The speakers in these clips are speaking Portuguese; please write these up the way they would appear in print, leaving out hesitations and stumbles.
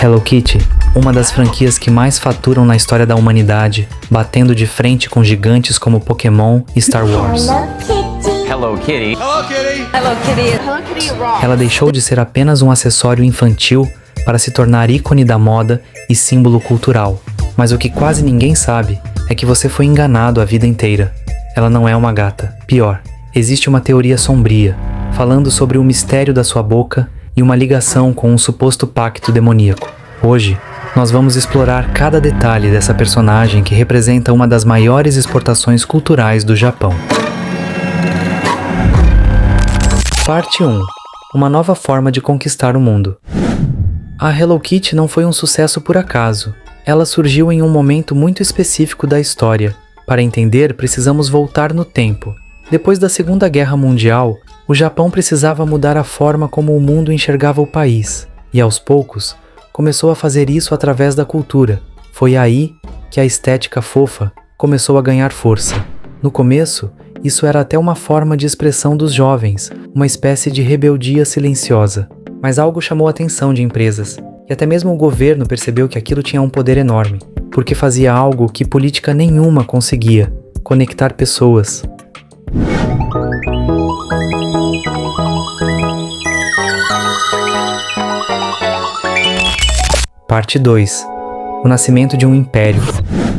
Hello Kitty, uma das franquias que mais faturam na história da humanidade, batendo de frente com gigantes como Pokémon e Star Wars. Hello Kitty. Hello Kitty. Hello Kitty. Hello Kitty rock. Ela deixou de ser apenas um acessório infantil para se tornar ícone da moda e símbolo cultural. Mas o que quase ninguém sabe é que você foi enganado a vida inteira. Ela não é uma gata. Pior, existe uma teoria sombria, falando sobre o mistério da sua boca e uma ligação com um suposto pacto demoníaco. Hoje, nós vamos explorar cada detalhe dessa personagem que representa uma das maiores exportações culturais do Japão. Parte 1. Uma nova forma de conquistar o mundo. A Hello Kitty não foi um sucesso por acaso. Ela surgiu em um momento muito específico da história. Para entender, precisamos voltar no tempo. Depois da Segunda Guerra Mundial, o Japão precisava mudar a forma como o mundo enxergava o país. E aos poucos, começou a fazer isso através da cultura. Foi aí que a estética fofa começou a ganhar força. No começo, isso era até uma forma de expressão dos jovens, uma espécie de rebeldia silenciosa. Mas algo chamou a atenção de empresas, e até mesmo o governo percebeu que aquilo tinha um poder enorme, porque fazia algo que política nenhuma conseguia: conectar pessoas. Parte 2. O nascimento de um império.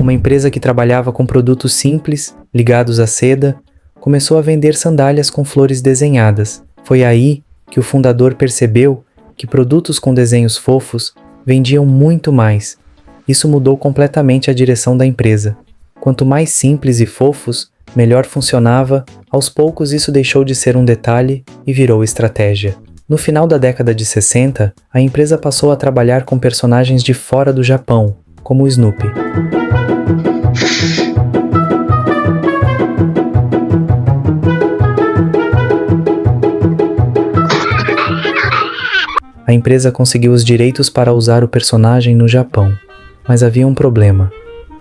Uma empresa que trabalhava com produtos simples, ligados à seda, começou a vender sandálias com flores desenhadas. Foi aí que o fundador percebeu que produtos com desenhos fofos vendiam muito mais. Isso mudou completamente a direção da empresa. Quanto mais simples e fofos, melhor funcionava. Aos poucos isso deixou de ser um detalhe e virou estratégia. No final da década de 60, a empresa passou a trabalhar com personagens de fora do Japão, como o Snoopy. A empresa conseguiu os direitos para usar o personagem no Japão, mas havia um problema.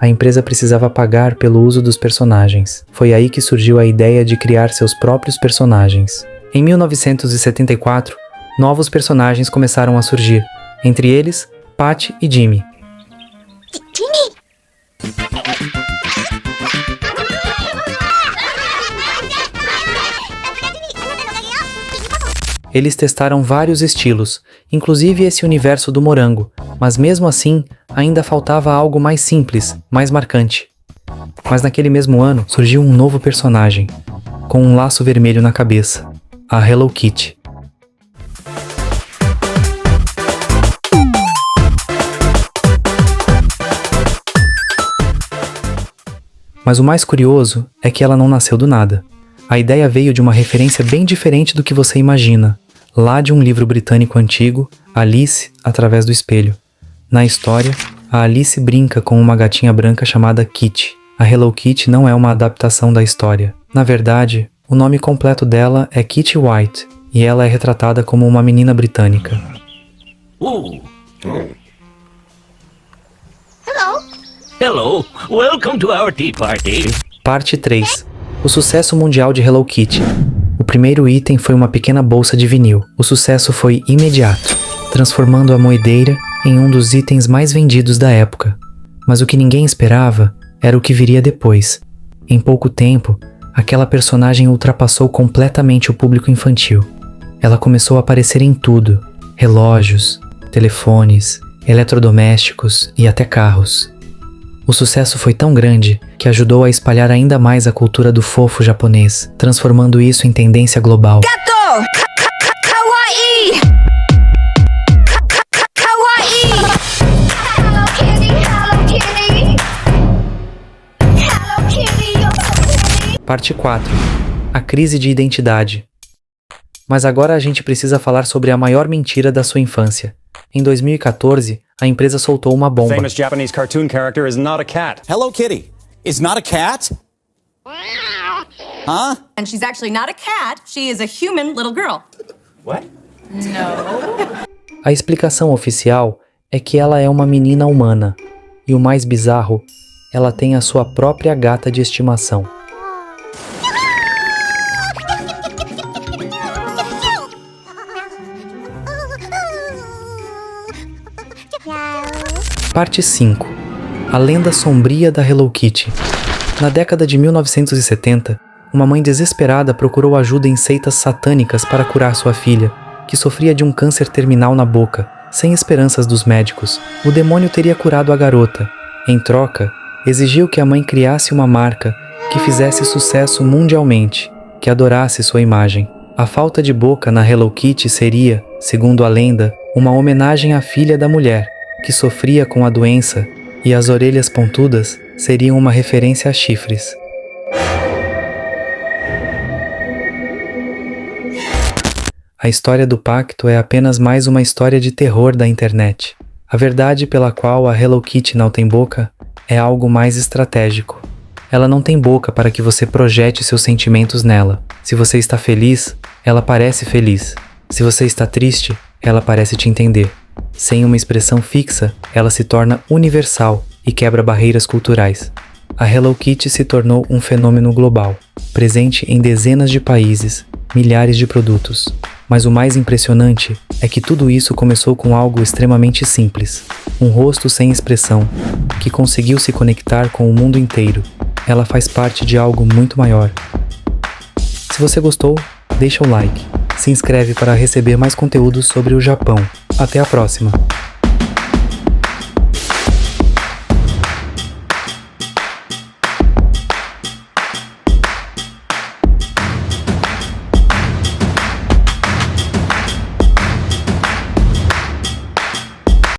A empresa precisava pagar pelo uso dos personagens. Foi aí que surgiu a ideia de criar seus próprios personagens. Em 1974, novos personagens começaram a surgir, entre eles, Patty e Jimmy. Eles testaram vários estilos, inclusive esse universo do morango, mas mesmo assim, ainda faltava algo mais simples, mais marcante. Mas naquele mesmo ano, surgiu um novo personagem, com um laço vermelho na cabeça, a Hello Kitty. Mas o mais curioso é que ela não nasceu do nada. A ideia veio de uma referência bem diferente do que você imagina, lá de um livro britânico antigo, Alice através do espelho. Na história, a Alice brinca com uma gatinha branca chamada Kitty. A Hello Kitty não é uma adaptação da história. Na verdade, o nome completo dela é Kitty White, e ela é retratada como uma menina britânica. Hello, welcome to our tea party. Parte 3. O sucesso mundial de Hello Kitty. O primeiro item foi uma pequena bolsa de vinil. O sucesso foi imediato, transformando a moedeira em um dos itens mais vendidos da época. Mas o que ninguém esperava era o que viria depois. Em pouco tempo, aquela personagem ultrapassou completamente o público infantil. Ela começou a aparecer em tudo: relógios, telefones, eletrodomésticos e até carros. O sucesso foi tão grande que ajudou a espalhar ainda mais a cultura do fofo japonês, transformando isso em tendência global. Gato! Kawaii! Kawaii! Hello Kitty, Hello Kitty. Hello Kitty, you're so pretty. Parte 4. A crise de identidade. Mas agora a gente precisa falar sobre a maior mentira da sua infância. Em 2014, a empresa soltou uma bomba. Famous Japanese cartoon character is not a cat. Hello Kitty is not a cat? Huh? And she's actually not a cat, she is a human little girl. What? A explicação oficial é que ela é uma menina humana. E o mais bizarro, ela tem a sua própria gata de estimação. Parte 5. A lenda sombria da Hello Kitty. Na década de 1970, uma mãe desesperada procurou ajuda em seitas satânicas para curar sua filha, que sofria de um câncer terminal na boca, sem esperanças dos médicos. O demônio teria curado a garota. Em troca, exigiu que a mãe criasse uma marca que fizesse sucesso mundialmente, que adorasse sua imagem. A falta de boca na Hello Kitty seria, segundo a lenda, uma homenagem à filha da mulher, que sofria com a doença, e as orelhas pontudas seriam uma referência a chifres. A história do pacto é apenas mais uma história de terror da internet. A verdade pela qual a Hello Kitty não tem boca é algo mais estratégico. Ela não tem boca para que você projete seus sentimentos nela. Se você está feliz, ela parece feliz. Se você está triste, ela parece te entender. Sem uma expressão fixa, ela se torna universal e quebra barreiras culturais. A Hello Kitty se tornou um fenômeno global, presente em dezenas de países, milhares de produtos. Mas o mais impressionante é que tudo isso começou com algo extremamente simples. Um rosto sem expressão, que conseguiu se conectar com o mundo inteiro. Ela faz parte de algo muito maior. Se você gostou, deixa o like. Se inscreve para receber mais conteúdos sobre o Japão. Até a próxima!